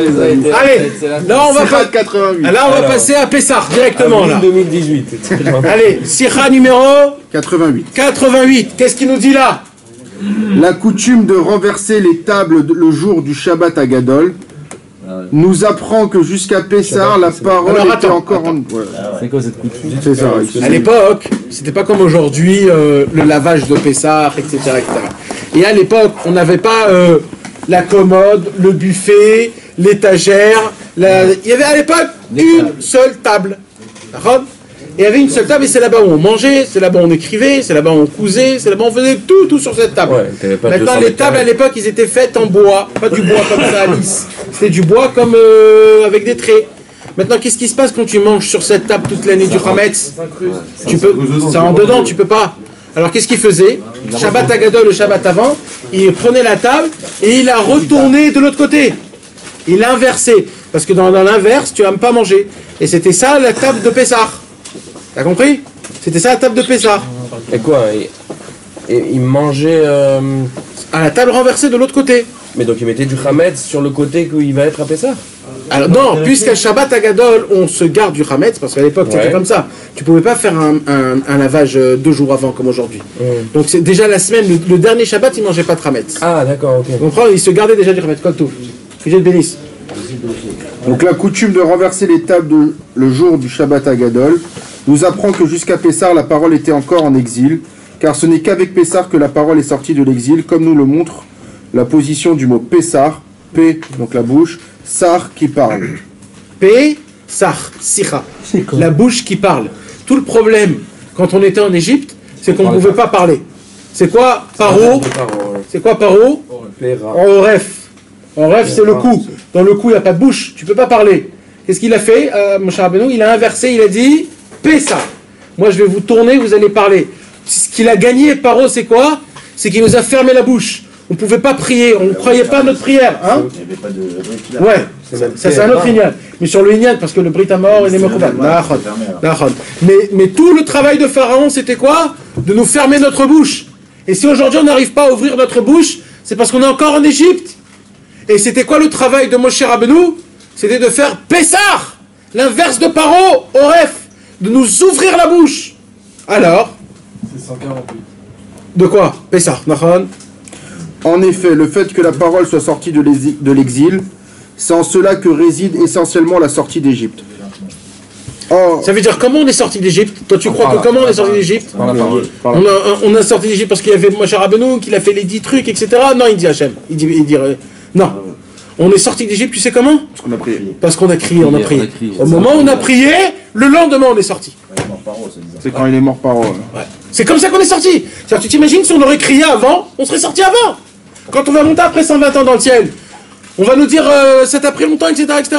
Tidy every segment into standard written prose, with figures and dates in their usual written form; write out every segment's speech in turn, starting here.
les amis. Allez, là on va Sikha 88. Là on va passer à Pessah directement là. 2018. Allez, Sikha numéro 88. 88. Qu'est-ce qu'il nous dit là? La coutume de renverser les tables le jour du Shabbat à Gadol nous apprend que jusqu'à Pessah, la parole Alors, était attends, encore en... Ouais. C'est quoi cette coutume? C'est ça. À l'époque, c'était pas comme aujourd'hui, le lavage de Pessah, etc., etc. Et à l'époque, on n'avait pas la commode, le buffet, l'étagère. Il y avait à l'époque une seule table. D'accord? Et il y avait une seule table et c'est là-bas où on mangeait, c'est là-bas où on écrivait, c'est là-bas où on cousait, c'est là-bas où on faisait tout sur cette table. Ouais, pas maintenant, 200 les mètres tables à carrés. l'époque, ils étaient faites en bois, pas du bois comme ça lisse. C'était du bois comme avec des traits. Maintenant, qu'est-ce qui se passe quand tu manges sur cette table toute l'année du Hametz? Tu peux, ça rentre dedans, tu peux pas. Alors qu'est-ce qu'il faisait? Shabbat Agadol, le Shabbat avant, il prenait la table et il la retournait de l'autre côté. Il l'a inversé. Parce que dans l'inverse, tu vas même pas manger. Et c'était ça la table de Pessah. T'as compris? C'était ça la table de Pessah. Et quoi? Il mangeait... À la table renversée de l'autre côté. Mais donc il mettait du Hametz sur le côté qu'il va être à Pessah? Alors non, puisqu'à Shabbat Agadol, on se garde du Hametz, parce qu'à l'époque c'était comme ça. Tu pouvais pas faire un lavage 2 jours avant comme aujourd'hui. Donc c'est déjà la semaine, le dernier Shabbat, il mangeait pas de Hametz. Ah d'accord, ok. Tu comprends? Il se gardait déjà du Hametz, comme tout. Que Dieu te bénisse. Donc la coutume de renverser les tables le jour du Shabbat à Gadol nous apprend que jusqu'à Pessah, la parole était encore en exil, car ce n'est qu'avec Pessah que la parole est sortie de l'exil, comme nous le montre la position du mot Pessah, P, donc la bouche, Sar qui parle. P, Sar, Sicha. La bouche qui parle. Tout le problème, quand on était en Égypte, c'est qu'on ne pouvait pas parler. C'est quoi Paro? C'est quoi Paro? Oref. Oref, c'est le cou. Dans le cou, il n'y a pas de bouche. Tu ne peux pas parler. Qu'est-ce qu'il a fait, Moshe Rabbeinu? Il a inversé, il a dit Pessah. Moi, je vais vous tourner, vous allez parler. Ce qu'il a gagné, Paro, c'est quoi? C'est qu'il nous a fermé la bouche. On ne pouvait pas prier, on ne croyait pas à notre prière. Hein? Ouais, ça c'est un autre Inyan. Mais sur le Inyan, parce que le Brit à mort, il est Mechoubal. Mais tout le travail de Pharaon, c'était quoi? De nous fermer notre bouche. Et si aujourd'hui on n'arrive pas à ouvrir notre bouche, c'est parce qu'on est encore en Égypte. Et c'était quoi le travail de Moshe Rabbeinu? C'était de faire Pessah, l'inverse de Paro, Oref, de nous ouvrir la bouche. Alors, c'est 148. De quoi? Pessah, Nachon. En effet, le fait que la parole soit sortie de l'exil, c'est en cela que réside essentiellement la sortie d'Égypte. Or, ça veut dire comment on est sorti d'Égypte? Toi tu crois que comment on est sorti d'Égypte? On a sorti d'Égypte parce qu'il y avait Moshe Rabbeinu, qu'il a fait les 10 trucs, etc. Non, il dit Hachem. Il dit non. On est sorti d'Égypte, tu sais comment? Parce qu'on a prié. Parce qu'on a crié, on a prié. Au moment où on a prié, le lendemain on est sorti. C'est quand il est mort par ouais. C'est comme ça qu'on est sorti. Tu t'imagines si on aurait crié avant, on serait sorti avant. Quand on va monter après 120 ans dans le ciel, on va nous dire ça t'a pris longtemps, etc., etc.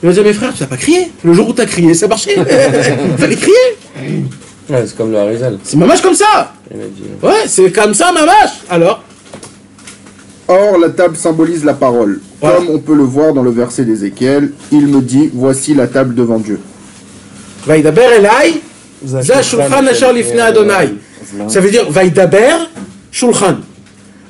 Il va dire, mes frères, tu n'as pas crié. Le jour où tu as crié, ça marchait. Il fallait crier. Ouais, c'est comme le Harizal. C'est mamache comme ça. Ouais, c'est comme ça, mamache. Alors? Or, la table symbolise la parole. Voilà. Comme on peut le voir dans le verset d'Ézéchiel, il me dit, voici la table devant Dieu. Vaïdaber elai, za shulchan asher lifnei Adonai. Ça veut dire, Vaïdaber, shulchan.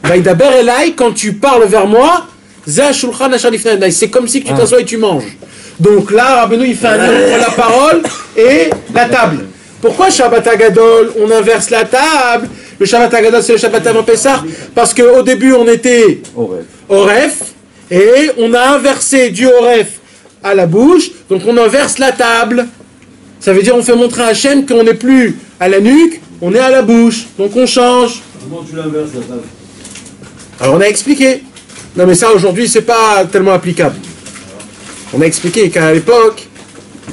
Vaïdaber elai, quand tu parles vers moi, za shulchan asher lifnei Adonai. C'est comme si tu t'assois et tu manges. Donc là, Rabbeinu, il fait un lien entre la parole et la table. Pourquoi Shabbat Agadol, on inverse la table? Le Shabbat Agadol, c'est le Shabbat avant Pessah. Parce qu'au début, on était Oref. Et on a inversé du Oref à la bouche. Donc on inverse la table. Ça veut dire on fait montrer à Hachem qu'on n'est plus à la nuque, on est à la bouche. Donc on change. Comment tu l'inverses la table? Alors on a expliqué. Non mais ça aujourd'hui, c'est pas tellement applicable. On a expliqué qu'à l'époque,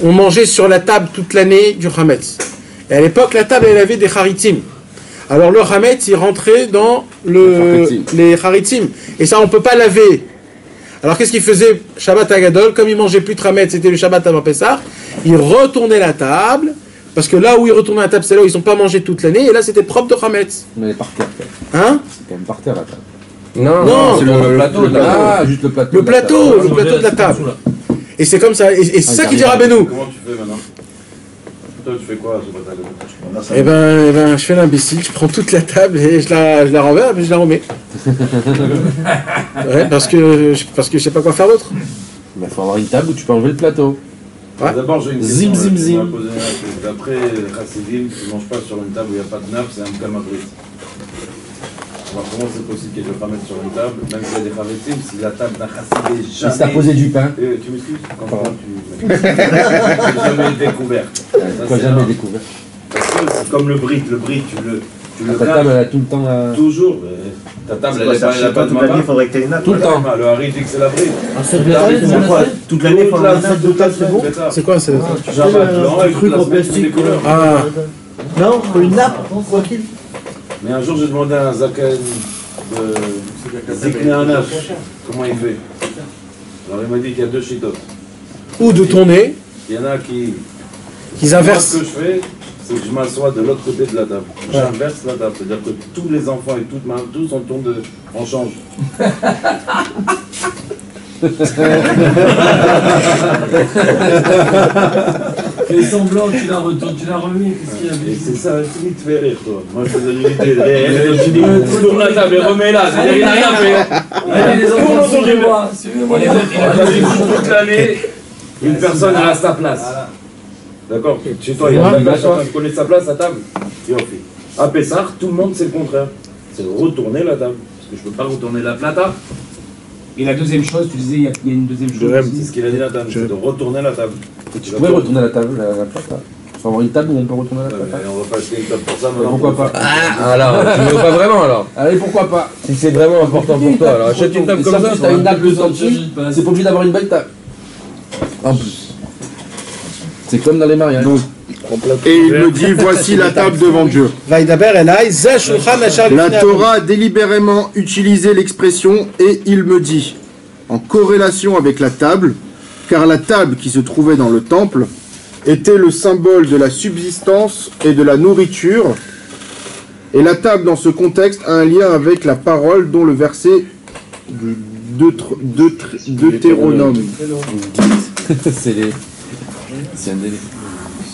on mangeait sur la table toute l'année du Hametz. Et à l'époque, la table, elle avait des haritim. Alors le Hametz, il rentrait dans les haritim. Et ça, on ne peut pas laver. Alors qu'est-ce qu'il faisait Shabbat Agadol? Comme il mangeait plus de Hametz, c'était le Shabbat avant Pessah, il retournait la table. Parce que là où il retournait la table, c'est là où ils n'ont pas mangé toute l'année. Et là, c'était propre de Hametz. Mais elle est par terre. Hein? C'est quand même par terre la table. Non, c'est le plateau. Ah, juste le plateau. Le plateau de la table. Et c'est comme ça. Et c'est ça qui dit Rabbeinu. Comment tu fais maintenant? Toi, tu fais quoi ce matin? Eh ben, je fais l'imbécile, je prends toute la table et je la renverse et je la remets. Ouais, parce que je sais pas quoi faire d'autre. Il faut avoir une table où tu peux enlever le plateau. Ouais. D'abord, j'ai une Zim, question. zim, zim. D'après Chassidim, tu ne manges pas sur une table où il n'y a pas de nappe, c'est un camabrit. Alors, comment c'est possible qu'il y ait de Khamet sur une table, même s'il y a des Khametim, si la table d'un Chassid est jamais... Si t'as posé du pain. Tu m'excuses quand tu... jamais découvert. Quoi, jamais découvert. Parce que c'est comme le brit, tu le Ta table, elle a tout le temps. toujours. Ta table, elle n'a pas de toute l'année, il maman. faudrait que tu aies une nappe. Tout le temps. Le Harry dit que c'est la bride. Toute l'année, il faut avoir une nappe de table, c'est bon. C'est quoi ça? Jamais blanc avec toute la semaine, toutes les couleurs. Ah, Non, faut une nappe, quoi qu'il. Mais un jour, j'ai demandé à un Zaken de Zikné Anash comment il fait. Alors il m'a dit qu'il y a deux chitotes. ou de tourner, Il y en a qui. qu'ils Moi, inversent. ce que je fais, c'est que je m'assois de l'autre côté de la table. J'inverse la table. C'est-à-dire que tous les enfants et tous on tourne on change. Fais semblant, tu l'as retourné, tu l'as remis, qu'est-ce qu'il y a? Et c'est ça, tu te fais rire, toi. Moi, je te donne une idée. Tu dis, tourne la table et remets-la. C'est-à-dire, il n'a rien fait. Allez les enfants, suivez-moi, suivez-moi les autres. Toute l'année, une personne elle a sa place. D'accord. Chez toi, il y a une personne qui connaît sa place à table. Et on fait. À Pessar, tout le monde, c'est le contraire. C'est retourner la table. Parce que je ne peux pas retourner la plata. Et la deuxième chose, tu disais, il y a une deuxième chose. C'est ce qu'il a dit la table. C'est de retourner la table. Tu pourrais retourner la table, la plata. Il faut avoir une table où on peut retourner la Ouais, plata. mais on va pas acheter une table pour ça maintenant. Pourquoi pas? Ah, alors, tu veux pas vraiment alors? Allez, pourquoi pas? Si c'est vraiment important pour toi, alors achète une table Et comme si en ça. plus t'as une nappe de dessus, c'est pas obligé d'avoir une belle table. En plus. C'est comme dans les mariages. Et il me dit, voici la table devant Dieu. Vaïdaber Elai, Zeh Shulchan Asher La Lifnei Torah a délibérément utilisé l'expression « et il me dit » en corrélation avec la table, car la table qui se trouvait dans le temple était le symbole de la subsistance et de la nourriture, et la table dans ce contexte a un lien avec la parole dont le verset du Deutéronome. C'est un délire.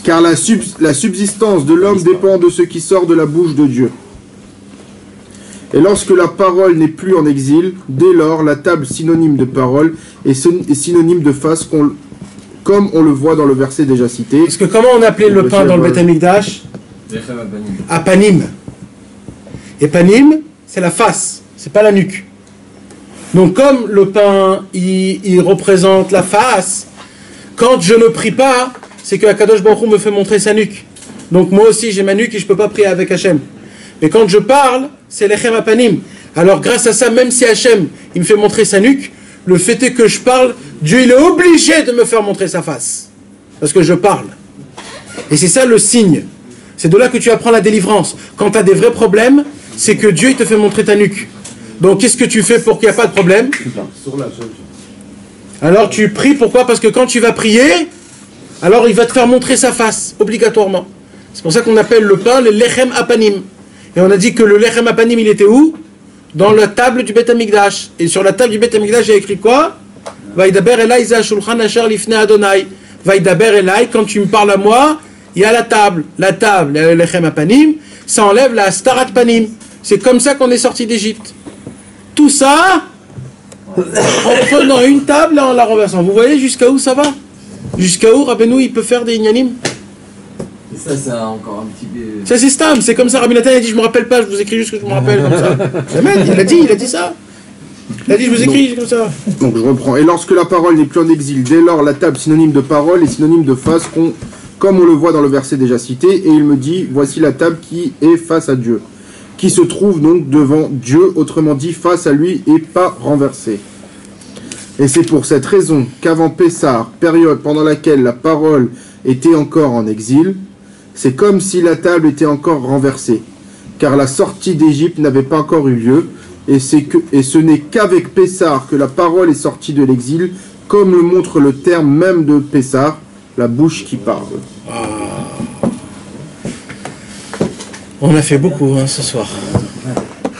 Car la subsistance de l'homme dépend de ce qui sort de la bouche de Dieu. Et lorsque la parole n'est plus en exil, dès lors, la table synonyme de parole est synonyme de face, comme on le voit dans le verset déjà cité. Parce que comment on appelait le pain dans le Beth Amikdash? Apanim. Et panim, c'est la face, c'est pas la nuque. Donc comme le pain, il représente la face, quand je ne prie pas, c'est que Akadosh Baruch Hu me fait montrer sa nuque. Donc moi aussi j'ai ma nuque et je peux pas prier avec Hachem. Mais quand je parle, c'est l'Echem Apanim. Alors grâce à ça, même si Hachem, il me fait montrer sa nuque, le fait est que je parle, Dieu il est obligé de me faire montrer sa face. Parce que je parle. Et c'est ça le signe. C'est de là que tu apprends la délivrance. Quand tu as des vrais problèmes, c'est que Dieu il te fait montrer ta nuque. Donc qu'est-ce que tu fais pour qu'il n'y ait pas de problème? Alors tu pries, pourquoi? Parce que quand tu vas prier, alors il va te faire montrer sa face, obligatoirement. C'est pour ça qu'on appelle le pain le lechem apanim. Et on a dit que le lechem apanim, il était où? Dans la table du Beth Amikdash. Et sur la table du Beth Amikdash, il y a écrit quoi? Vaidaber elai za shulchan asher lifnei Adonai. Vaidaber elai, quand tu me parles à moi, il y a la table. La table, le lechem apanim, ça enlève la starat panim. C'est comme ça qu'on est sorti d'Égypte. Tout ça, en prenant une table et en la renversant. Vous voyez jusqu'à où ça va? Jusqu'à où Rabbeinu il peut faire des inyanim? Et ça, c'est encore un petit peu... Ça c'est Stam, c'est comme ça. Rabbi Nathan a dit je me rappelle pas, je vous écris juste que je me rappelle comme ça. Amen, il a dit ça. Il a dit je vous écris comme ça. Donc je reprends. Et lorsque la parole n'est plus en exil, dès lors la table synonyme de parole est synonyme de face, comme on le voit dans le verset déjà cité. Et il me dit, voici la table qui est face à Dieu, qui se trouve donc devant Dieu, autrement dit face à lui et pas renversée. Et c'est pour cette raison qu'avant Pessar, période pendant laquelle la parole était encore en exil, c'est comme si la table était encore renversée, car la sortie d'Égypte n'avait pas encore eu lieu, et ce n'est qu'avec Pessar que la parole est sortie de l'exil, comme le montre le terme même de Pessar, la bouche qui parle. On a fait beaucoup ce soir.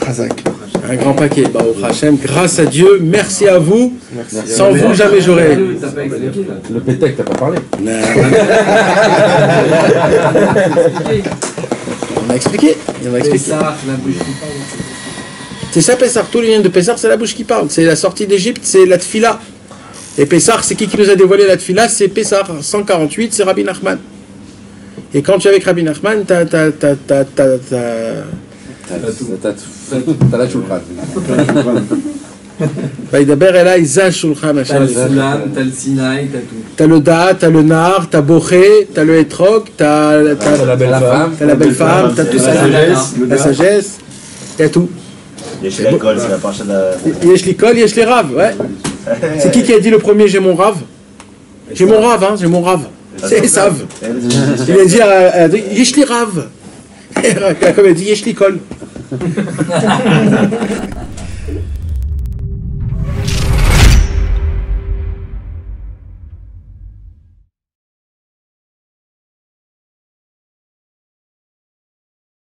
Chazak. Un grand paquet. Baruch Hashem, grâce à Dieu, merci à vous. Merci. Sans vous, jamais j'aurais. Le pétec, t'as pas parlé. On a expliqué. C'est ça Pessar. Tous les liens de Pessar, c'est la bouche qui parle. C'est la sortie d'Égypte, c'est la tfila. Et Pessah, c'est qui nous a dévoilé la tefila? C'est Pessah. 148, c'est Rabbi Nachman. Et quand tu es avec Rabbi Nachman, t'as la choukran. Vaïdaber Ela Isa Shulchan T'as Hashem. le Sulam, t'as le Sinaï, t'as tout. T'as le Da, t'as le Nar, t'as Boché, t'as le Etrog, t'as la belle femme, t'as tout ça, la sagesse, t'as tout. Yesh l'école, c'est la partie de la... Yesh l'école, yesh les raves, ouais. C'est qui a dit le premier j'ai mon rave? J'ai mon rave, hein, j'ai mon rave. C'est Esav. Il a dit yesh les raves. Comme il a dit yesh l'école.